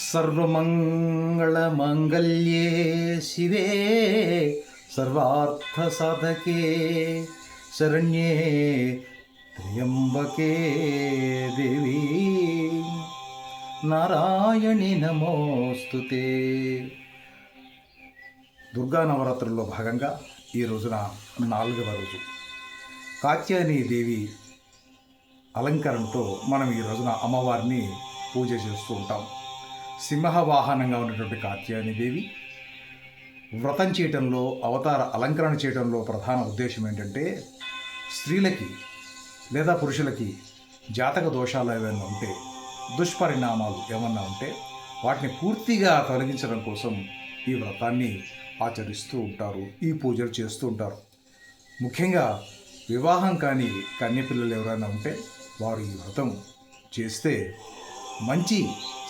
सर्वमङ्गलमाङ्गल्ये शिवे सर्वार्थसाधके शरण्ये त्र्यम्बके देवी నారాయణి నమోస్తుతే. దుర్గా నవరాత్రుల్లో భాగంగా ఈ రోజున 4వ రోజు కాత్యాయని దేవి అలంకరణతో మనం ఈ రోజున అమ్మవారిని పూజ చేస్తూ ఉంటాం. సింహ వాహనంగా ఉన్నటువంటి కాత్యాయని దేవి వ్రతం చేయటంలో, అవతార అలంకరణ చేయడంలో ప్రధాన ఉద్దేశం ఏంటంటే, స్త్రీలకి లేదా పురుషులకి జాతక దోషాలు ఏమైనా ఉంటే, దుష్పరిణామాలు ఏమన్నా ఉంటే వాటిని పూర్తిగా తొలగించడం కోసం ఈ వ్రతాన్ని ఆచరిస్తూ ఉంటారు, ఈ పూజలు చేస్తూ ఉంటారు. ముఖ్యంగా వివాహం కాని కన్యపిల్లలు ఎవరైనా ఉంటే వారు ఈ వ్రతం చేస్తే మంచి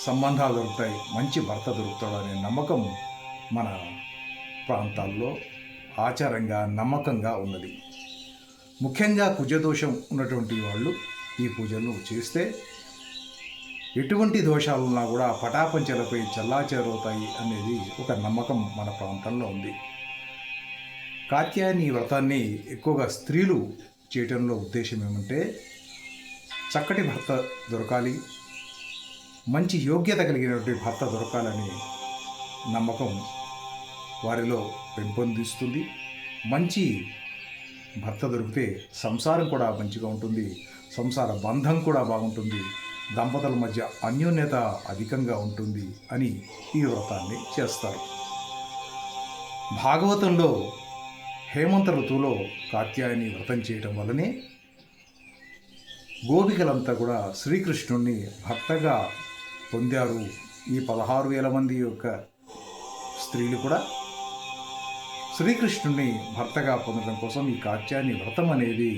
సంబంధాలు దొరుకుతాయి, మంచి భర్త దొరుకుతాడు అనే నమ్మకం మన ప్రాంతాల్లో ఆచారంగా, నమ్మకంగా ఉన్నది. ముఖ్యంగా కుజదోషం ఉన్నటువంటి వాళ్ళు ఈ పూజలను చేస్తే ఎటువంటి దోషాలున్నా కూడా పటాపంచలపై చల్లాచెరవుతాయి అనేది ఒక నమ్మకం మన ప్రాంతంలో ఉంది. కాత్యాయని వ్రతాన్ని ఎక్కువగా స్త్రీలు చేయటంలో ఉద్దేశం ఏమంటే, చక్కటి భర్త దొరకాలి, మంచి యోగ్యత కలిగినటువంటి భర్త దొరకాలని నమ్మకం వారిలో పెంపొందిస్తుంది. మంచి భర్త దొరికితే సంసారం కూడా మంచిగా ఉంటుంది, సంసార బంధం కూడా బాగుంటుంది, దంపతుల మధ్య అన్యోన్యత అధికంగా ఉంటుంది అని ఈ వ్రతాన్ని చేస్తారు. భాగవతంలో హేమంత ఋతువులో కాత్యాయని వ్రతం చేయటం వల్లనే గోపికలంతా కూడా శ్రీకృష్ణుణ్ణి భర్తగా పొందారు. ఈ 16,000 మంది యొక్క స్త్రీలు కూడా శ్రీకృష్ణుణ్ణి భర్తగా పొందడం కోసం ఈ కాత్యాయని వ్రతం అనేది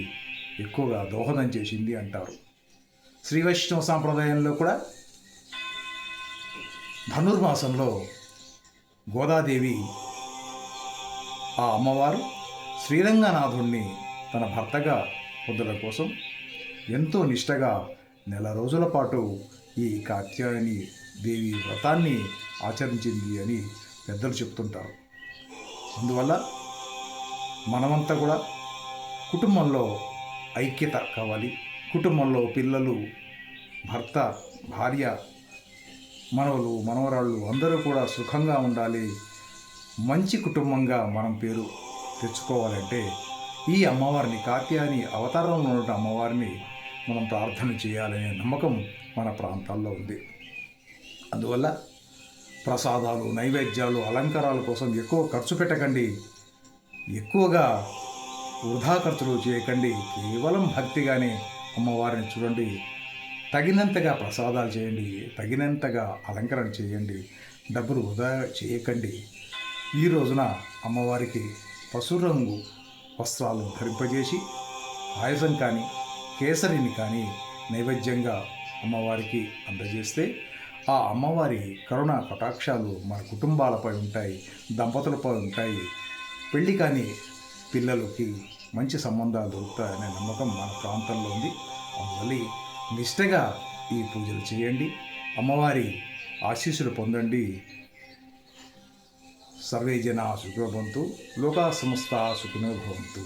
ఎక్కువగా దోహదం చేసింది అంటారు. శ్రీ వైష్ణవ సాంప్రదాయంలో కూడా ధనుర్మాసంలో గోదాదేవి, ఆ అమ్మవారు శ్రీరంగనాథుణ్ణి తన భర్తగా పొందడం కోసం ఎంతో నిష్టగా 1 రోజుల పాటు ఈ కాత్యాయని దేవి వ్రతాన్ని ఆచరించింది అని పెద్దలు చెప్తుంటారు. అందువల్ల మనమంతా కూడా కుటుంబంలో ఐక్యత కావాలి, కుటుంబంలో పిల్లలు, భర్త, భార్య, మనవలు, మనవరాళ్ళు అందరూ కూడా సుఖంగా ఉండాలి, మంచి కుటుంబంగా మనం పేరు తెచ్చుకోవాలంటే ఈ అమ్మవారిని, కాత్యాయని అవతారంలో ఉన్న అమ్మవారిని మనం ప్రార్థన చేయాలనే నమ్మకం మన ప్రాంతాల్లో ఉంది. అందువల్ల ప్రసాదాలు, నైవేద్యాలు, అలంకారాల కోసం ఎక్కువ ఖర్చు పెట్టకండి, ఎక్కువగా వృధా ఖర్చులు చేయకండి. కేవలం భక్తిగానే అమ్మవారిని చూడండి, తగినంతగా ప్రసాదాలు చేయండి, తగినంతగా అలంకరణ చేయండి, డబ్బులు వృధా చేయకండి. ఈ రోజున అమ్మవారికి పసురంగు వస్త్రాలు ధరింపజేసి పాయసం కానీ, కేసరిని కానీ నైవేద్యంగా అమ్మవారికి అందజేస్తే ఆ అమ్మవారి కరుణా కటాక్షాలు మన కుటుంబాలపై ఉంటాయి, దంపతులపై ఉంటాయి. పెళ్ళి కాని పిల్లలకి మంచి సంబంధాలు దొరుకుతాయనే నమ్మకం మన ప్రాంతంలో ఉంది. అందువల్ల నిష్టగా ఈ పూజలు చేయండి, అమ్మవారి ఆశీస్సులు పొందండి. సర్వే జనా సుఖినో భవంతు, లోకా సమస్తా సుఖినో భవంతు.